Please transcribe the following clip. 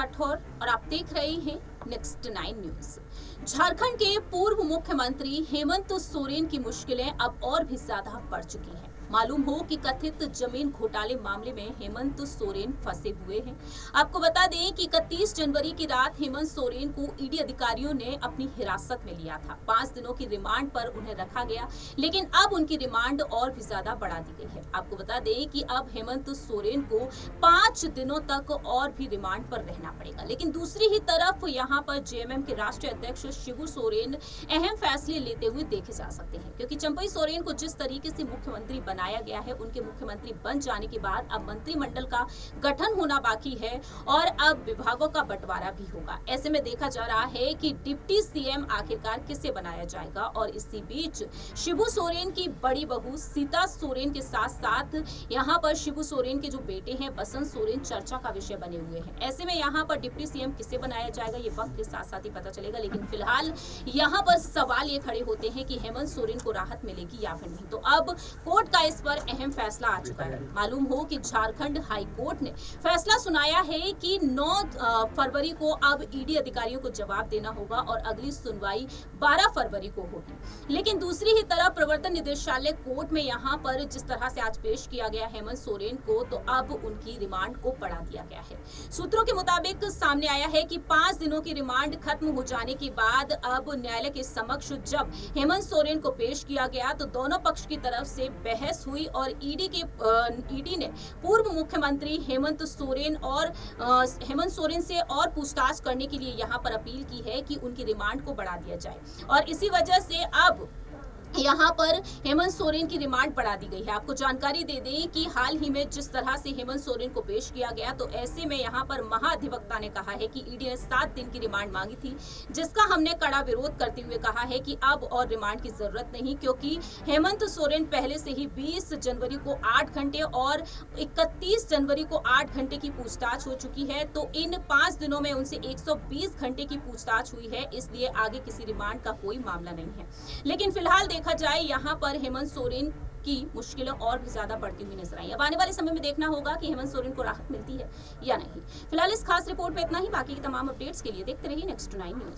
राठौर और आप देख रहे हैं नेक्स्ट 9 न्यूज। झारखंड के पूर्व मुख्यमंत्री हेमंत सोरेन की मुश्किलें अब और भी ज्यादा बढ़ चुकी हैं। मालूम हो कि कथित जमीन घोटाले मामले में हेमंत सोरेन फंसे हुए हैं। आपको बता दें कि 31 जनवरी की रात हेमंत सोरेन को ईडी अधिकारियों ने अपनी हिरासत में लिया था। 5 दिनों की रिमांड पर उन्हें रखा गया, लेकिन अब उनकी रिमांड और भी ज्यादा बढ़ा दी गई है। आपको बता दें कि अब हेमंत सोरेन को 5 दिनों तक और भी रिमांड पर रहना पड़ेगा। लेकिन दूसरी ही तरफ यहाँ पर जेएमएम के राष्ट्रीय अध्यक्ष शिबू सोरेन अहम फैसले लेते हुए देखे जा सकते हैं, क्योंकि चंपई सोरेन को जिस तरीके से मुख्यमंत्री बनाया गया है, उनके मुख्यमंत्री बन जाने के बाद अब मंत्रिमंडल का गठन होना बाकी है और अब विभागों का बंटवारा भी होगा। ऐसे में देखा जा रहा है कि डिप्टी सीएम आखिरकार किसे बनाया जाएगा। और इसी बीच शिबू सोरेन की बड़ी बहू सीता सोरेन के साथ साथ यहाँ पर शिबू सोरेन के जो बेटे हैं बसंत सोरेन चर्चा का विषय बने हुए हैं। ऐसे में यहाँ पर डिप्टी सीएम किसे बनाया जाएगा ये वक्त के साथ साथ ही पता चलेगा। लेकिन फिलहाल यहाँ पर सवाल ये खड़े होते हैं कि हेमंत सोरेन को राहत मिलेगी या फिर नहीं। तो अब कोर्ट का इस पर अहम फैसला आ चुका है। मालूम हो कि झारखंड हाई कोर्ट ने फैसला सुनाया है कि 9 फरवरी को अब ईडी अधिकारियों को जवाब देना होगा और अगली सुनवाई 12 फरवरी को होगी। लेकिन दूसरी ही तरफ प्रवर्तन निदेशालय कोर्ट में यहाँ पर जिस तरह से आज पेश किया गया हेमंत सोरेन को, तो अब उनकी रिमांड को बढ़ा दिया गया है। सूत्रों के मुताबिक सामने आया है कि 5 दिनों की रिमांड खत्म हो जाने के बाद अब न्यायालय के समक्ष जब हेमंत सोरेन को पेश किया गया तो दोनों पक्ष की तरफ से बहस हुई और ईडी ने पूर्व मुख्यमंत्री हेमंत सोरेन से और पूछताछ करने के लिए यहाँ पर अपील की है कि उनकी रिमांड को बढ़ा दिया जाए। और इसी वजह से अब यहाँ पर हेमंत सोरेन की रिमांड बढ़ा दी गई है। आपको जानकारी दे दें कि हाल ही में जिस तरह से हेमंत सोरेन को पेश किया गया, तो ऐसे में यहाँ पर महाधिवक्ता ने कहा है कि ईडी ने 7 दिन की रिमांड मांगी थी, जिसका हमने कड़ा विरोध करते हुए कहा है कि अब और रिमांड की जरूरत नहीं, क्योंकि हेमंत सोरेन पहले से ही 20 जनवरी को 8 घंटे और 31 जनवरी को 8 घंटे की पूछताछ हो चुकी है। तो इन 5 दिनों में उनसे 120 घंटे की पूछताछ हुई है, इसलिए आगे किसी रिमांड का कोई मामला नहीं है। लेकिन फिलहाल देखा जाए यहाँ पर हेमंत सोरेन की मुश्किलें और भी ज्यादा बढ़ती हुई नजर आई। अब आने वाले समय में देखना होगा कि हेमंत सोरेन को राहत मिलती है या नहीं। फिलहाल इस खास रिपोर्ट में इतना ही। बाकी की तमाम अपडेट्स के लिए देखते रहिए नेक्स्ट 9 न्यूज।